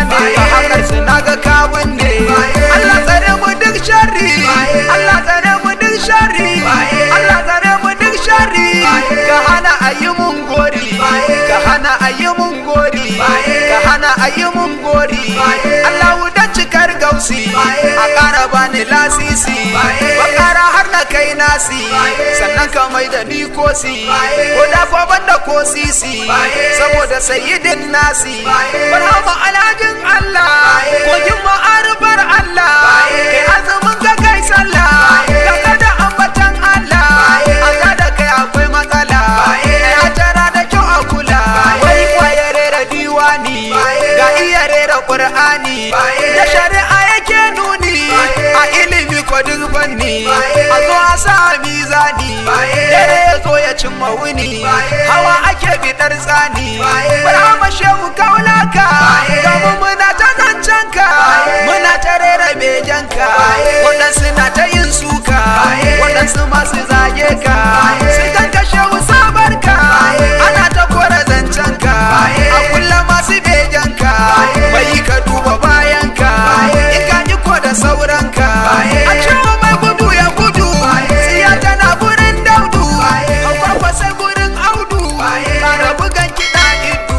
ne ka hakar su naga kawun ne Allah tsare mu duk sharri Allah tsare mu duk sharri Allah tsare mu duk sharri ka hana ayi mun gori ka hana ayi mun gori ka hana ayi mun gori Allah wuta cikar gausi a ƙara bani lasisi ba ƙara har na kai nasi sannan ka mai da ni kosi ko da ko banda ko sisi saboda sayyidin nasi barhama alhajin Allah kogin ma'arifar Allah kai azumin ka kai sallah ka kada ambatan Allah a da kai akwai matsala ya tara da kyau a kula wai kwaye rera diwani ga iya rera Qur'ani da shari'a yake nuni a ilimi ko duk fanni a zo a sa mizani dare ya zo ya cimma wuni hawa ake bidar tsani barhama shehu kaulaka ga mu muna ta zancenka muna ta rera bejanka waɗansu na ta yin suka waɗansu masu zage ka su ganka shehu sabarka ana ta kora zancenka a kullum masu bejanka mai ka duba bayanka in ka yi ko da sauranka a cewa mai gudu ya gudu tsiya tana gurin daudu hawa sai gurin audu ƙara bugan kiɗa idu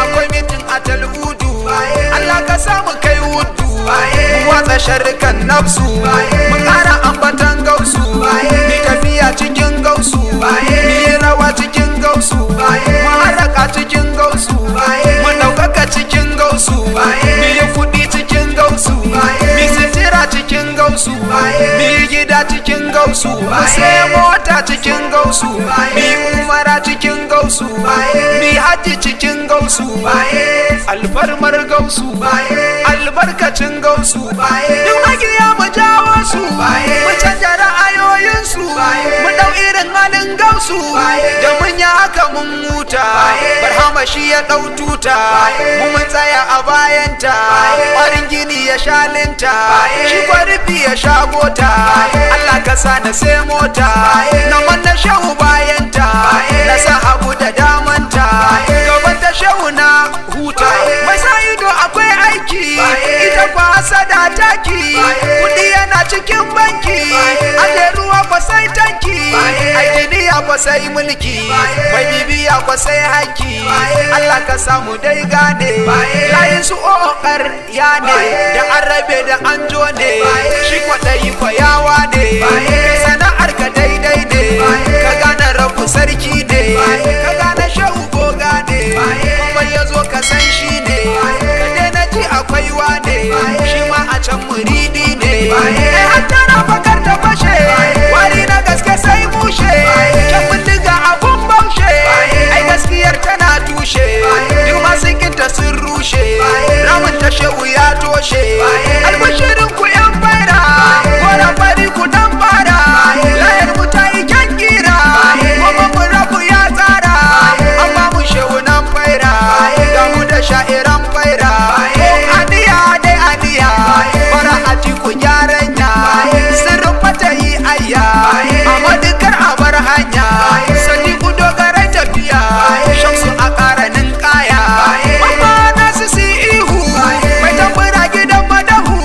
akwai mitin a talbudu Allah ka samu kai wudu mu watsa sharrikan nafsu mu ƙara ambatan gausu ni tafiya cikin gausu ni rawa cikin gausu mu haraka cikin gausu mu ɗaukaka cikin gausu ni yi kuɗi cikin gausu ni sitira cikin gausu ni gida cikin gausu mu sai mota cikin gausu ni umara cikin gausu ni haji cikin gausu alfarmar gausu albarkacin gausu duk magiya mu jawo su mu canja ra'ayoyinsu mu dau irin halin gausu da mun yi haka mun huta barhama shi ya dau tuta mu mun tsaya a bayanta ƙwarin gini ya shalinta shi kwarfi ya shagota Allah ka sa na sai mota na manna shehu bayanta na sa hagu da damanta gaban ta shehu na huta mai sa ido akwai aiki ita kwa sada taki kudi yana cikin banki aje ruwa kwa sai tanki aidiniya kwa sai mulki mai bibiya kwa sai haki Allah ka samu dai gane layin su okar ya ne da arabe da anjo ne shi kwaɗayi kwa yawa ne sana'ar ka daidai ne ka gane rabu sarki ne ka gane shehu goga ne kuma ya zo ka san shi ne ka daina ji akwai wane shi ma a can muridi ne hatta na bakar ta fashe wari na gaske sai mushe can bindiga abun baushe ai gaskiyar tana tushe duk masu kinta sun rushe ramin ta shehu ya toshe albashirin ku yan baira gora fari ku dan bara layar mu ta yi kyan kira kuma mu rabu ya tsara amma mu shehu nan faira ga mu da sha'iran faira aniya dai aniya fara ati ku gyaranya sirrin fata yi ayya amma dukkan abar hanya sani ku dogarai tafiya shamsu a ƙaranin kaya amma na su si ihu mai tambura gidan madahu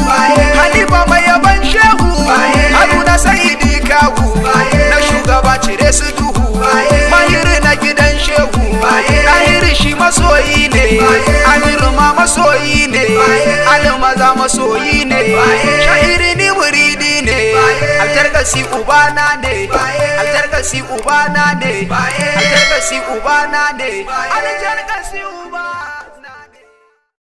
halifa mai yaban shehu haruna sa'idi kawu na shugaba cire su duhu mahiri na gidan shehu ɗahiri shi masoyi ne amiru ma masoyi ne almaza masoyi ne shahiri ni muridi ne aljarkasi ubana ne aljarkasi ubana ne aljarkasi ubana ne aljarkasi ubana